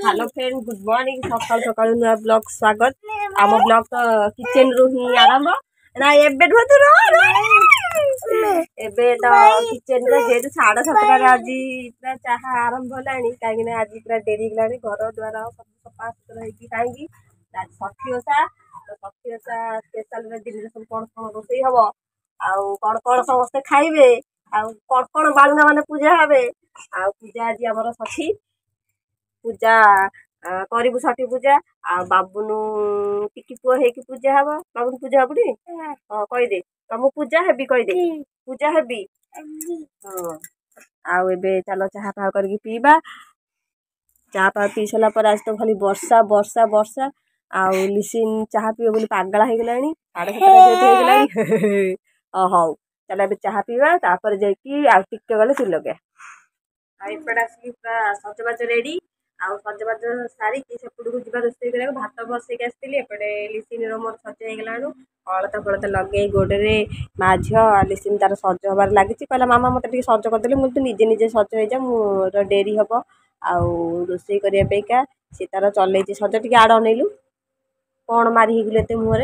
hello friend good morning सकाल सकाल नुआ ब्लॉग स्वागत आम ब्लॉग तो किचन रु ही आरंभ ना एबे तो किचन रे जेतु 7:30 आज पूरा चाहा आरंभ होलानी काहे आज पूरा डेरी गलानी घर द्वार सब सफा सुतरा होई काहे आज षठी ओषा तो षठी ओषा स्पेशल रे दिन सब कोन कोन रोसई हबो आउ कोन कोन समस्त खाइबे आउ कोन कोन बालुना माने पूजा हबे आउ पूजा आज हमर षठी पूजा करू षठी पूजा आ बाबुनु टिकी पुआ है कि पूजा हम बाबुन पूजा हबुनी हाँ कहीदे तुम पूजा हेबी कहीदे पूजा हेबी हाँ आउ एबे चलो चाहा पा करके पीबा चाहा पा पी सारा पर आज तो खाली वर्षा वर्षा वर्षा आउ लिसिन चाहा पीओ बोली पागला हो गलानी 7:30 हो गलानी हौ चलो एबे चाहा पीवा तापर जाई आ टिके गले चुल लगे आ एपटे आसिक पूरा सजबाज रेडी आउ सजबाज सारिकी सेपटू जा रोषे कर भात बसैक आसती एपटे लिसिन मोर सज हो गलाणु हलता फलता लगे गोड़े माँ झील लिसिन तार सज हबार लगी कहला मामा मत सज करदे मुझे निजे निजे सज हो जा मोर डेरी हम आउ रोषे करने सी तार चल सज टे आड़ अनेलु कौन मारी गले एत मुहर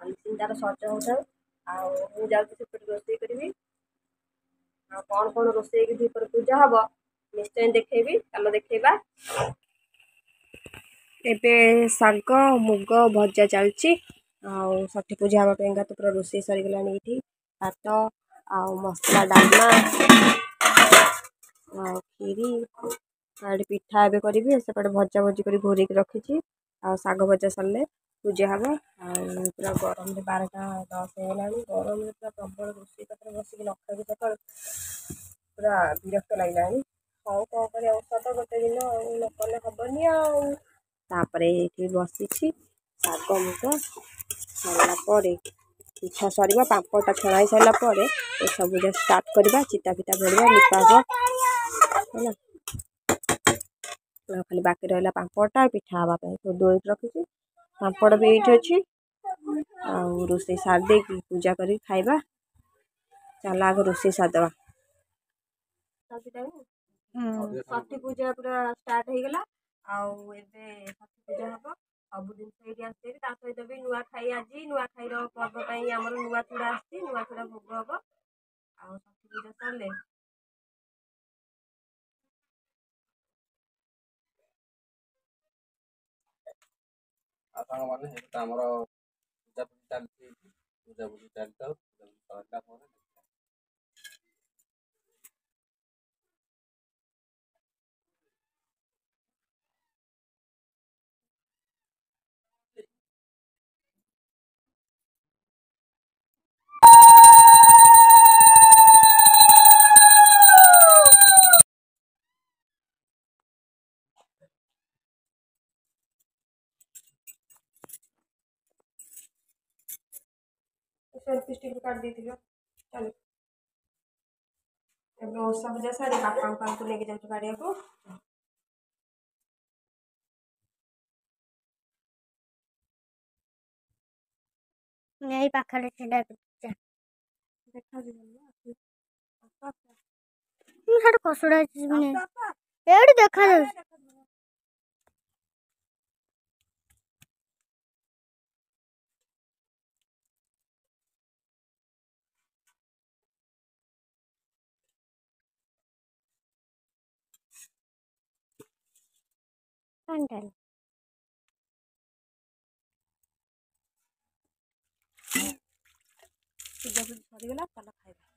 लिसिन तार सज हो रोषे करी कौन कौन रोषे पर पूजा हम निश्चय देखी चलो देखा एबे शाग मुग भजा चलची षठी पूजा हाँपाई तो पूरा रोषे सरीगला ये भात आउ मसला डालमा खीरी आड़े पिठा एबे करी सेपटे भजा भजी कर घोर रखी शाग भजा सरले पूजा हम पूरा गरम 12:10 होगा गरम पूरा प्रबल रोषे बसिक न खाई सकाल पूरा विरक्त लगे हौ कौन कर तो गोटे दिन नकले हेनी आपर बसी शाग मुग सरला पिठा सर पापड़ा छड़ा ही सारापर ये सब स्टार्ट करवा चिता फिता भरवा लिपा है खाली बाकी रहा पापड़ा पिठा हाँपाई दो रखी पापड़ भी ये अच्छी आउ रोषे सारदे कि पूजा कर खाइबा चल आग रोषे सारदे षठी पूजा पूरा स्टार्ट हो गला आउ एबे षठी पूजा हम सब जिन ये आसते सहित भी नुआ खाई आज नुआ खाई पर्व आम नुआ चूड़ा आसती नुआ चूड़ा भोग हम आउ षठी पूजा सरले आमर पूजा पूजी चलती सेल्फी स्टिक काट दी चल ओषा पूजा सारी बापा को लेके जाऊँ गाड़िया को यही पाखरे छेड़ा देखा साढ़े कसुड़ा एड़ी देखा कैंडल पूजा पूजी सरीगला चल खाइबा